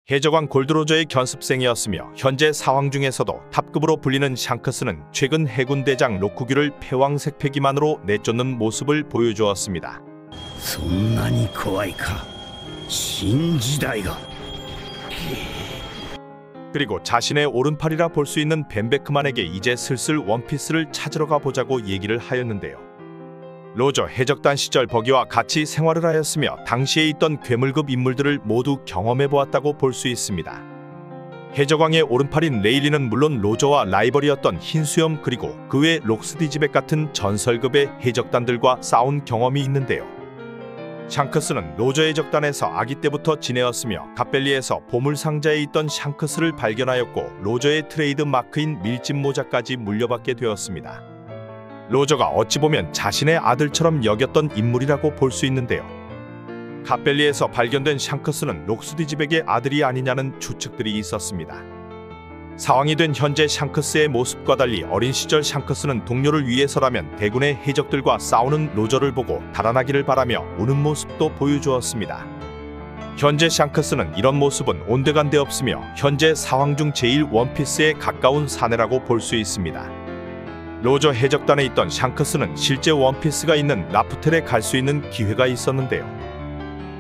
해적왕 골드로저의 견습생이었으며 현재 사왕 중에서도 탑급으로 불리는 샹크스는 최근 해군 대장 로쿠규를 패왕색 패기만으로 내쫓는 모습을 보여주었습니다. そんなに怖いか。新時代が。 그리고 자신의 오른팔이라 볼 수 있는 벤베크만에게 이제 슬슬 원피스를 찾으러 가보자고 얘기를 하였는데요. 로저 해적단 시절 버기와 같이 생활을 하였으며 당시에 있던 괴물급 인물들을 모두 경험해보았다고 볼 수 있습니다. 해적왕의 오른팔인 레일리는 물론 로저와 라이벌이었던 흰수염 그리고 그 외 록스디지백 같은 전설급의 해적단들과 싸운 경험이 있는데요. 샹크스는 로저 해적단에서 아기 때부터 지내었으며 갓벨리에서 보물상자에 있던 샹크스를 발견하였고 로저의 트레이드 마크인 밀짚 모자까지 물려받게 되었습니다. 로저가 어찌 보면 자신의 아들처럼 여겼던 인물이라고 볼 수 있는데요. 갓벨리에서 발견된 샹크스는 록스디지백의 아들이 아니냐는 추측들이 있었습니다. 사왕이 된 현재 샹크스의 모습과 달리 어린 시절 샹크스는 동료를 위해서라면 대군의 해적들과 싸우는 로저를 보고 달아나기를 바라며 우는 모습도 보여주었습니다. 현재 샹크스는 이런 모습은 온데간데 없으며 현재 사왕 중 제1 원피스에 가까운 사내라고 볼 수 있습니다. 로저 해적단에 있던 샹크스는 실제 원피스가 있는 라프텔에 갈 수 있는 기회가 있었는데요.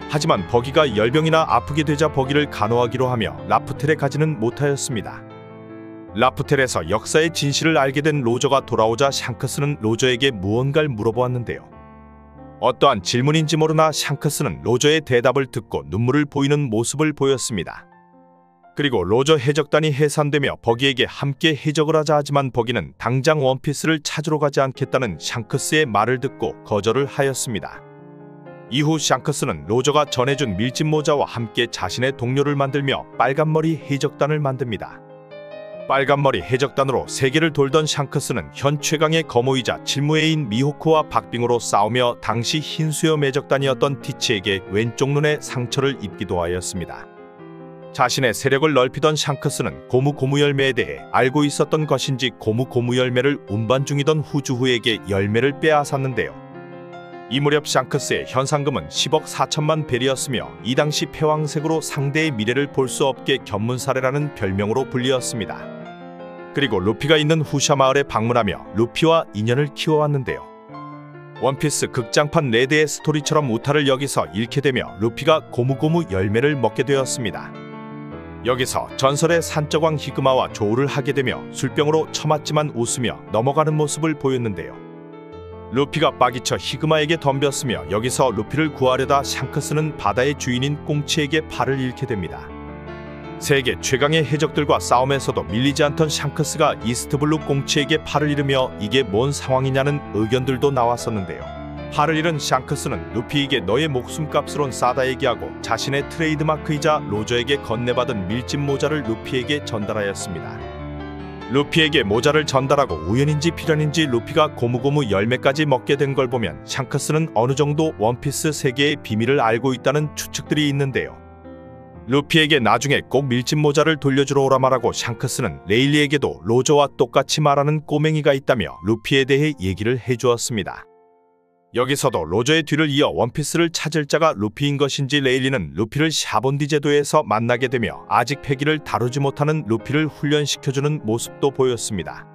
하지만 버기가 열병이나 아프게 되자 버기를 간호하기로 하며 라프텔에 가지는 못하였습니다. 라프텔에서 역사의 진실을 알게 된 로저가 돌아오자 샹크스는 로저에게 무언가를 물어보았는데요. 어떠한 질문인지 모르나 샹크스는 로저의 대답을 듣고 눈물을 보이는 모습을 보였습니다. 그리고 로저 해적단이 해산되며 버기에게 함께 해적을 하자 하지만 버기는 당장 원피스를 찾으러 가지 않겠다는 샹크스의 말을 듣고 거절을 하였습니다. 이후 샹크스는 로저가 전해준 밀짚 모자와 함께 자신의 동료를 만들며 빨간머리 해적단을 만듭니다. 빨간머리 해적단으로 세계를 돌던 샹크스는 현 최강의 거모이자 칠무애인 미호크와 박빙으로 싸우며 당시 흰수염 해적단이었던 티치에게 왼쪽 눈에 상처를 입기도 하였습니다. 자신의 세력을 넓히던 샹크스는 고무 열매에 대해 알고 있었던 것인지 고무 열매를 운반 중이던 후주후에게 열매를 빼앗았는데요. 이 무렵 샹크스의 현상금은 10억 4천만 벨이었으며 이 당시 패왕색으로 상대의 미래를 볼 수 없게 견문사례라는 별명으로 불리었습니다. 그리고 루피가 있는 후샤 마을에 방문하며 루피와 인연을 키워왔는데요. 원피스 극장판 레드의 스토리처럼 우타를 여기서 잃게 되며 루피가 고무 열매를 먹게 되었습니다. 여기서 전설의 산적왕 히그마와 조우를 하게 되며 술병으로 처맞지만 웃으며 넘어가는 모습을 보였는데요. 루피가 빠기쳐 히그마에게 덤볐으며 여기서 루피를 구하려다 샹크스는 바다의 주인인 꽁치에게 팔을 잃게 됩니다. 세계 최강의 해적들과 싸움에서도 밀리지 않던 샹크스가 이스트블루 꽁치에게 팔을 잃으며 이게 뭔 상황이냐는 의견들도 나왔었는데요. 팔을 잃은 샹크스는 루피에게 너의 목숨값으론 싸다 얘기하고 자신의 트레이드마크이자 로저에게 건네받은 밀짚 모자를 루피에게 전달하였습니다. 루피에게 모자를 전달하고 우연인지 필연인지 루피가 고무 열매까지 먹게 된 걸 보면 샹크스는 어느 정도 원피스 세계의 비밀을 알고 있다는 추측들이 있는데요. 루피에게 나중에 꼭 밀짚 모자를 돌려주러 오라 말하고 샹크스는 레일리에게도 로저와 똑같이 말하는 꼬맹이가 있다며 루피에 대해 얘기를 해주었습니다. 여기서도 로저의 뒤를 이어 원피스를 찾을 자가 루피인 것인지 레일리는 루피를 샤본디 제도에서 만나게 되며 아직 패기를 다루지 못하는 루피를 훈련시켜주는 모습도 보였습니다.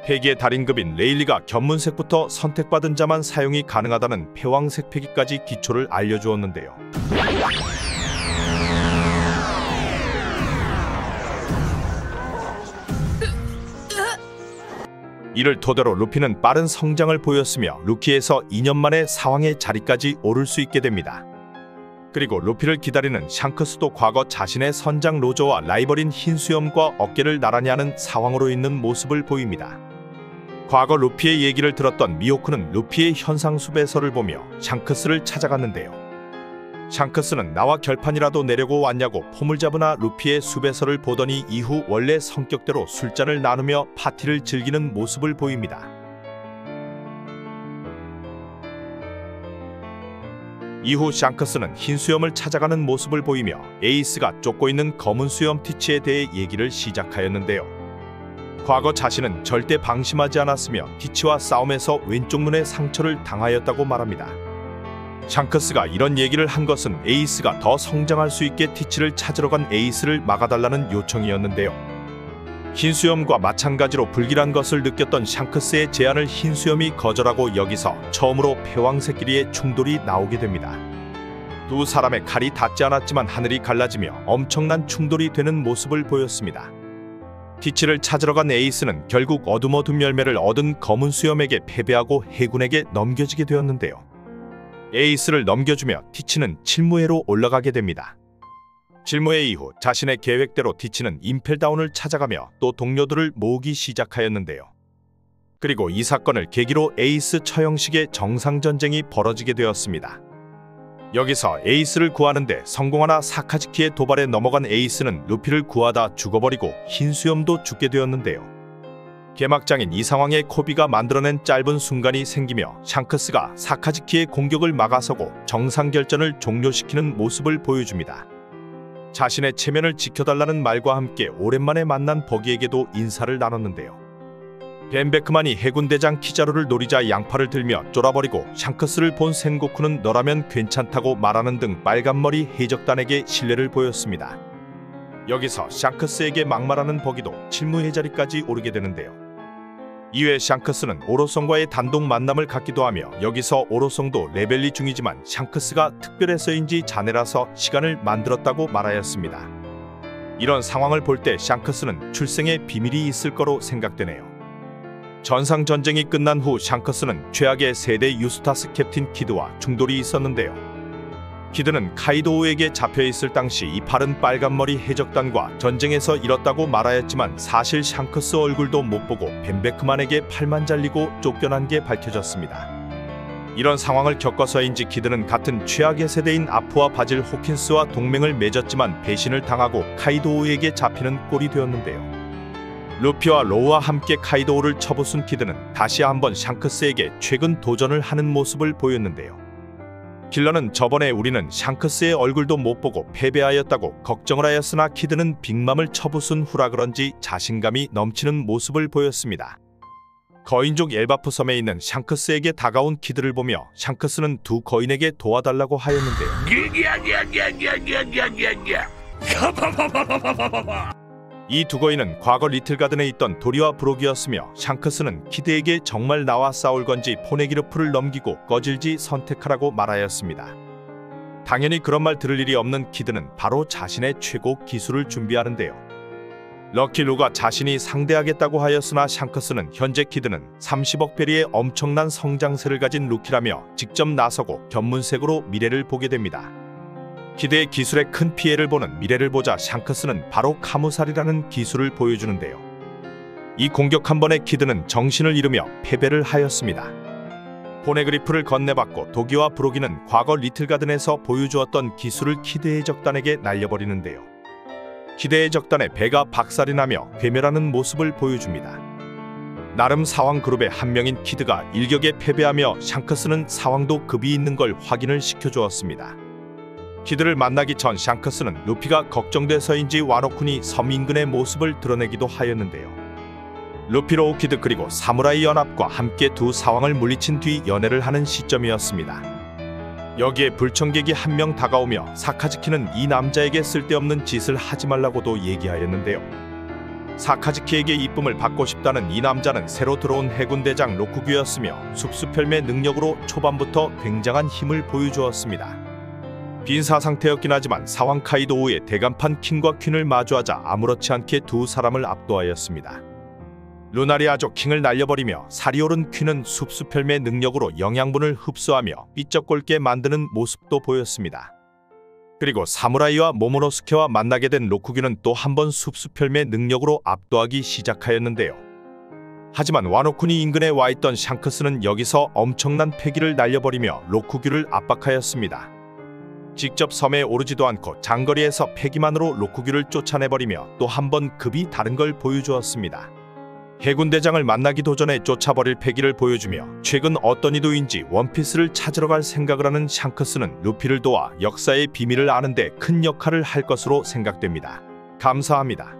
패기의 달인급인 레일리가 견문색부터 선택받은 자만 사용이 가능하다는 패왕색 패기까지 기초를 알려주었는데요. 이를 토대로 루피는 빠른 성장을 보였으며 루키에서 2년 만에 사왕의 자리까지 오를 수 있게 됩니다. 그리고 루피를 기다리는 샹크스도 과거 자신의 선장 로저와 라이벌인 흰수염과 어깨를 나란히 하는 사왕으로 있는 모습을 보입니다. 과거 루피의 얘기를 들었던 미호크는 루피의 현상수배서를 보며 샹크스를 찾아갔는데요. 샹크스는 나와 결판이라도 내려고 왔냐고 포물잡으나 루피의 수배서를 보더니 이후 원래 성격대로 술잔을 나누며 파티를 즐기는 모습을 보입니다. 이후 샹크스는 흰수염을 찾아가는 모습을 보이며 에이스가 쫓고 있는 검은 수염 티치에 대해 얘기를 시작하였는데요. 과거 자신은 절대 방심하지 않았으며 티치와 싸움에서 왼쪽 눈에 상처를 당하였다고 말합니다. 샹크스가 이런 얘기를 한 것은 에이스가 더 성장할 수 있게 티치를 찾으러 간 에이스를 막아달라는 요청이었는데요. 흰수염과 마찬가지로 불길한 것을 느꼈던 샹크스의 제안을 흰수염이 거절하고 여기서 처음으로 패왕새끼리의 충돌이 나오게 됩니다. 두 사람의 칼이 닿지 않았지만 하늘이 갈라지며 엄청난 충돌이 되는 모습을 보였습니다. 티치를 찾으러 간 에이스는 결국 어둠 열매를 얻은 검은 수염에게 패배하고 해군에게 넘겨지게 되었는데요. 에이스를 넘겨주며 티치는 칠무회로 올라가게 됩니다. 칠무회 이후 자신의 계획대로 티치는 임펠다운을 찾아가며 또 동료들을 모으기 시작하였는데요. 그리고 이 사건을 계기로 에이스 처형식의 정상전쟁이 벌어지게 되었습니다. 여기서 에이스를 구하는데 성공하나 사카즈키의 도발에 넘어간 에이스는 루피를 구하다 죽어버리고 흰수염도 죽게 되었는데요. 개막장인 이 상황에 코비가 만들어낸 짧은 순간이 생기며 샹크스가 사카즈키의 공격을 막아서고 정상결전을 종료시키는 모습을 보여줍니다. 자신의 체면을 지켜달라는 말과 함께 오랜만에 만난 버기에게도 인사를 나눴는데요. 벤 베크만이 해군대장 키자루를 노리자 양팔을 들며 쫄아버리고 샹크스를 본 센고쿠는 너라면 괜찮다고 말하는 등 빨간머리 해적단에게 신뢰를 보였습니다. 여기서 샹크스에게 막말하는 버기도 칠무회 자리까지 오르게 되는데요. 이외 샹크스는 오로송과의 단독 만남을 갖기도 하며 여기서 오로송도 레벨리 중이지만 샹크스가 특별해서인지 자네라서 시간을 만들었다고 말하였습니다. 이런 상황을 볼 때 샹크스는 출생의 비밀이 있을 거로 생각되네요. 전상전쟁이 끝난 후 샹크스는 최악의 세대 유스타스 캡틴 키드와 충돌이 있었는데요. 키드는 카이도우에게 잡혀있을 당시 이 팔은 빨간머리 해적단과 전쟁에서 잃었다고 말하였지만 사실 샹크스 얼굴도 못 보고 벤 베크만에게 팔만 잘리고 쫓겨난 게 밝혀졌습니다. 이런 상황을 겪어서인지 키드는 같은 최악의 세대인 아프와 바질 호킨스와 동맹을 맺었지만 배신을 당하고 카이도우에게 잡히는 꼴이 되었는데요. 루피와 로우와 함께 카이도우를 쳐부순 키드는 다시 한번 샹크스에게 최근 도전을 하는 모습을 보였는데요. 킬러는 저번에 우리는 샹크스의 얼굴도 못 보고 패배하였다고 걱정을 하였으나 키드는 빅맘을 쳐부순 후라 그런지 자신감이 넘치는 모습을 보였습니다. 거인족 엘바프 섬에 있는 샹크스에게 다가온 키드를 보며 샹크스는 두 거인에게 도와달라고 하였는데요. 이 두 거인은 과거 리틀가든에 있던 도리와 브록이었으며 샹크스는 키드에게 정말 나와 싸울 건지 포네기르프를 넘기고 꺼질지 선택하라고 말하였습니다. 당연히 그런 말 들을 일이 없는 키드는 바로 자신의 최고 기술을 준비하는데요. 럭키루가 자신이 상대하겠다고 하였으나 샹크스는 현재 키드는 30억 베리의 엄청난 성장세를 가진 루키라며 직접 나서고 견문색으로 미래를 보게 됩니다. 키드의 기술에 큰 피해를 보는 미래를 보자 샹크스는 바로 카무살이라는 기술을 보여주는데요. 이 공격 한 번에 키드는 정신을 잃으며 패배를 하였습니다. 포네그리프를 건네받고 도기와 브로기는 과거 리틀가든에서 보여주었던 기술을 키드의 적단에게 날려버리는데요. 키드의 적단의 배가 박살이 나며 괴멸하는 모습을 보여줍니다. 나름 사왕 그룹의 한 명인 키드가 일격에 패배하며 샹크스는 사왕도 급이 있는 걸 확인을 시켜주었습니다. 키드를 만나기 전 샹크스는 루피가 걱정돼서인지 와노쿤이 섬 인근의 모습을 드러내기도 하였는데요. 루피 로우키드 그리고 사무라이 연합과 함께 두 사왕을 물리친 뒤 연애를 하는 시점이었습니다. 여기에 불청객이 한 명 다가오며 사카즈키는 이 남자에게 쓸데없는 짓을 하지 말라고도 얘기하였는데요. 사카즈키에게 이쁨을 받고 싶다는 이 남자는 새로 들어온 해군대장 로쿠규였으며 숲수펠매 능력으로 초반부터 굉장한 힘을 보여주었습니다. 빈사 상태였긴 하지만 사왕 카이도우의 대간판 킹과 퀸을 마주하자 아무렇지 않게 두 사람을 압도하였습니다. 루나리아족 킹을 날려버리며 살이 오른 퀸은 숲수펠매 능력으로 영양분을 흡수하며 삐쩍꼴게 만드는 모습도 보였습니다. 그리고 사무라이와 모모노스케와 만나게 된 로쿠규는 또 한 번 숲수펠매 능력으로 압도하기 시작하였는데요. 하지만 와노쿤이 인근에 와있던 샹크스는 여기서 엄청난 패기를 날려버리며 로쿠규를 압박하였습니다. 직접 섬에 오르지도 않고 장거리에서 패기만으로 로쿠규를 쫓아내버리며 또 한 번 급이 다른 걸 보여주었습니다. 해군대장을 만나기도 전에 쫓아버릴 패기를 보여주며 최근 어떤 이도인지 원피스를 찾으러 갈 생각을 하는 샹크스는 루피를 도와 역사의 비밀을 아는 데 큰 역할을 할 것으로 생각됩니다. 감사합니다.